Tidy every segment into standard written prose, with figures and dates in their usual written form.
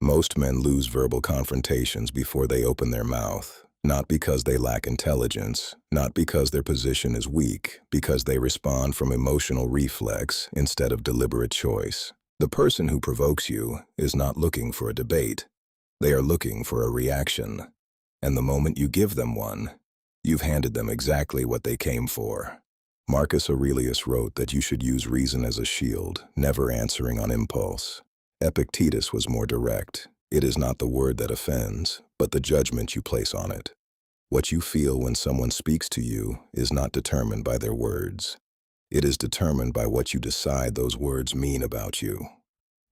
Most men lose verbal confrontations before they open their mouth, not because they lack intelligence, not because their position is weak, because they respond from emotional reflex instead of deliberate choice. The person who provokes you is not looking for a debate. They are looking for a reaction. And the moment you give them one, you've handed them exactly what they came for. Marcus Aurelius wrote that you should use reason as a shield, never answering on impulse. Epictetus was more direct. It is not the word that offends, but the judgment you place on it. What you feel when someone speaks to you is not determined by their words. It is determined by what you decide those words mean about you.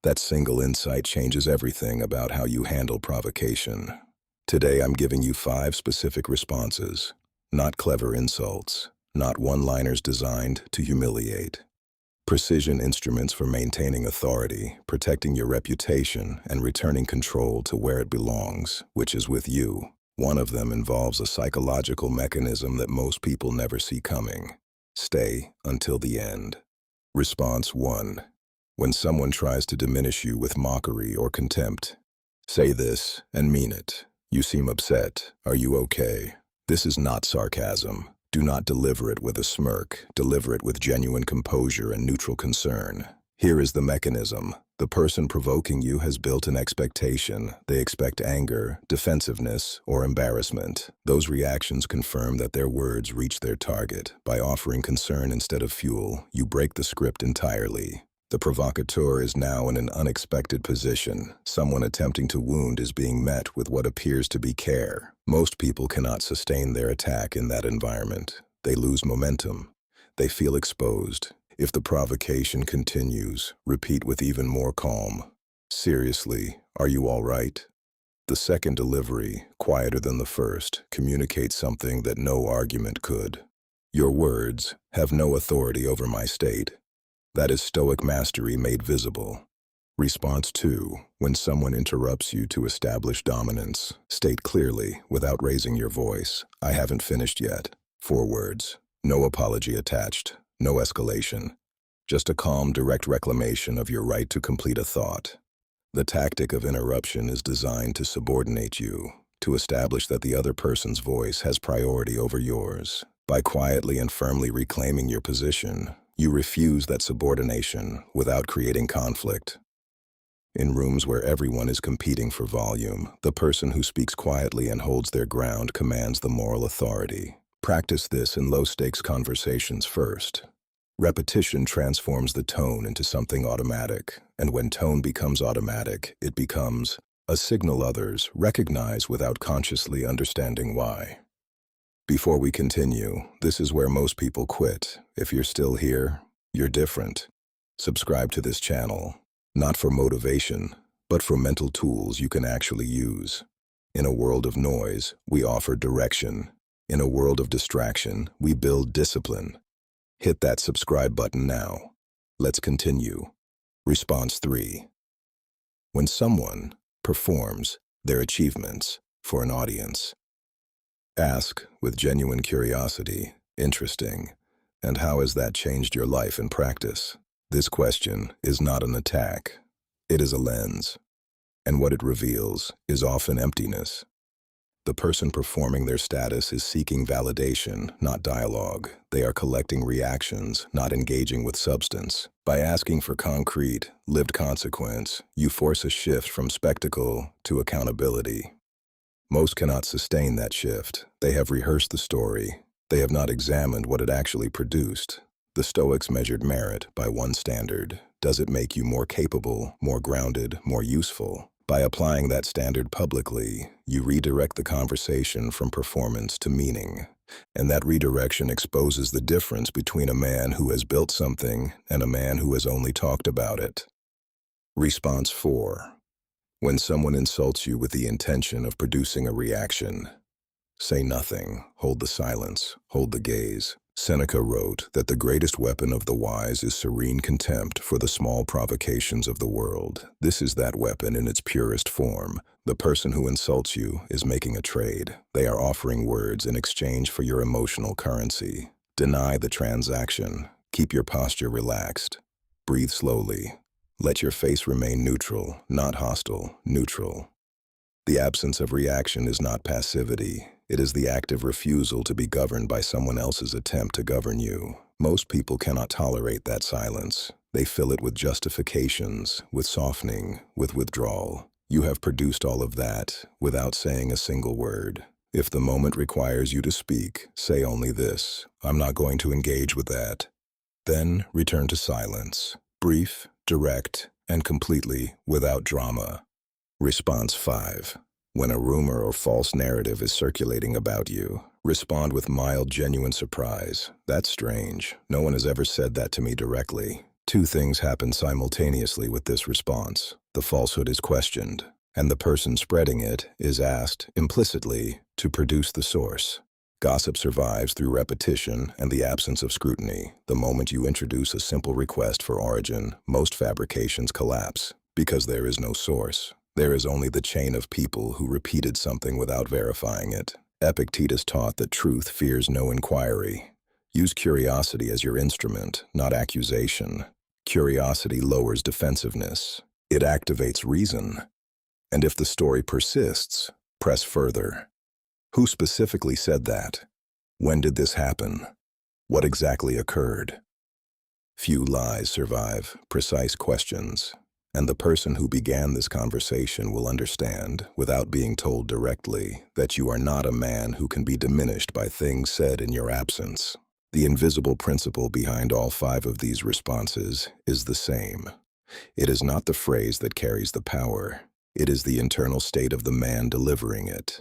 That single insight changes everything about how you handle provocation. Today I'm giving you 5 specific responses, not clever insults, not one-liners designed to humiliate. Precision instruments for maintaining authority, protecting your reputation, and returning control to where it belongs, which is with you. One of them involves a psychological mechanism that most people never see coming. Stay until the end. Response 1. When someone tries to diminish you with mockery or contempt, say this and mean it. You seem upset. Are you okay? This is not sarcasm. Do not deliver it with a smirk. Deliver it with genuine composure and neutral concern. Here is the mechanism. The person provoking you has built an expectation. They expect anger, defensiveness, or embarrassment. Those reactions confirm that their words reach their target. By offering concern instead of fuel, you break the script entirely. The provocateur is now in an unexpected position. Someone attempting to wound is being met with what appears to be care. Most people cannot sustain their attack in that environment. They lose momentum. They feel exposed. If the provocation continues, repeat with even more calm. Seriously, are you all right? The second delivery, quieter than the first, communicates something that no argument could. Your words have no authority over my state. That is Stoic mastery made visible. Response 2. When someone interrupts you to establish dominance, state clearly, without raising your voice, I haven't finished yet. 4 words. No apology attached. No escalation. Just a calm, direct reclamation of your right to complete a thought. The tactic of interruption is designed to subordinate you, to establish that the other person's voice has priority over yours. By quietly and firmly reclaiming your position, you refuse that subordination without creating conflict. In rooms where everyone is competing for volume, the person who speaks quietly and holds their ground commands the moral authority. Practice this in low-stakes conversations first. Repetition transforms the tone into something automatic, and when tone becomes automatic, it becomes a signal others recognize without consciously understanding why. Before we continue, this is where most people quit. If you're still here, you're different. Subscribe to this channel, not for motivation, but for mental tools you can actually use. In a world of noise, we offer direction. In a world of distraction, we build discipline. Hit that subscribe button now. Let's continue. Response 3. When someone performs their achievements for an audience, ask with genuine curiosity, interesting, and how has that changed your life in practice? This question is not an attack. It is a lens. And what it reveals is often emptiness. The person performing their status is seeking validation, not dialogue. They are collecting reactions, not engaging with substance. By asking for concrete, lived consequence, you force a shift from spectacle to accountability. Most cannot sustain that shift. They have rehearsed the story. They have not examined what it actually produced. The Stoics measured merit by one standard. Does it make you more capable, more grounded, more useful? By applying that standard publicly, you redirect the conversation from performance to meaning. And that redirection exposes the difference between a man who has built something and a man who has only talked about it. Response 4. When someone insults you with the intention of producing a reaction, say nothing, hold the silence, hold the gaze. Seneca wrote that the greatest weapon of the wise is serene contempt for the small provocations of the world. This is that weapon in its purest form. The person who insults you is making a trade. They are offering words in exchange for your emotional currency. Deny the transaction. Keep your posture relaxed. Breathe slowly. Let your face remain neutral, not hostile, neutral. The absence of reaction is not passivity. It is the active refusal to be governed by someone else's attempt to govern you. Most people cannot tolerate that silence. They fill it with justifications, with softening, with withdrawal. You have produced all of that without saying a single word. If the moment requires you to speak, say only this: I'm not going to engage with that. Then return to silence. Brief, direct, and completely without drama. Response 5. When a rumor or false narrative is circulating about you, respond with mild, genuine surprise. That's strange. No one has ever said that to me directly. Two things happen simultaneously with this response. The falsehood is questioned, and the person spreading it is asked, implicitly, to produce the source. Gossip survives through repetition and the absence of scrutiny. The moment you introduce a simple request for origin, most fabrications collapse, because there is no source. There is only the chain of people who repeated something without verifying it. Epictetus taught that truth fears no inquiry. Use curiosity as your instrument, not accusation. Curiosity lowers defensiveness. It activates reason. And if the story persists, press further. Who specifically said that? When did this happen? What exactly occurred? Few lies survive precise questions, and the person who began this conversation will understand, without being told directly, that you are not a man who can be diminished by things said in your absence. The invisible principle behind all 5 of these responses is the same. It is not the phrase that carries the power. It is the internal state of the man delivering it.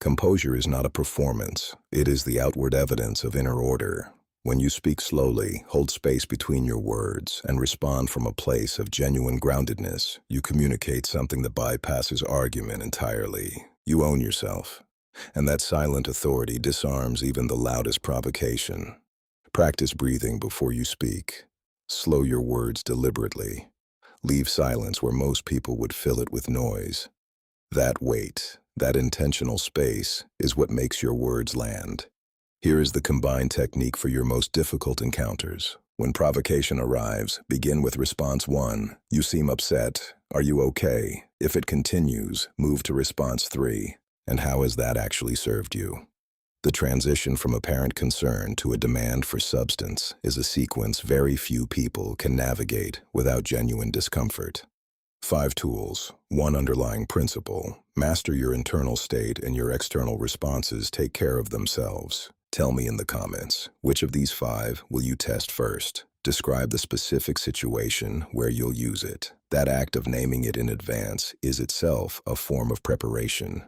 Composure is not a performance. It is the outward evidence of inner order. When you speak slowly, hold space between your words, and respond from a place of genuine groundedness, you communicate something that bypasses argument entirely. You own yourself. And that silent authority disarms even the loudest provocation. Practice breathing before you speak. Slow your words deliberately. Leave silence where most people would fill it with noise. That weight, that intentional space, is what makes your words land. Here is the combined technique for your most difficult encounters. When provocation arrives, begin with response 1. You seem upset. Are you okay? If it continues, move to response 3. And how has that actually served you? The transition from apparent concern to a demand for substance is a sequence very few people can navigate without genuine discomfort. 5 tools. 1 underlying principle. Master your internal state and your external responses take care of themselves. Tell me in the comments, which of these 5 will you test first? Describe the specific situation where you'll use it. That act of naming it in advance is itself a form of preparation.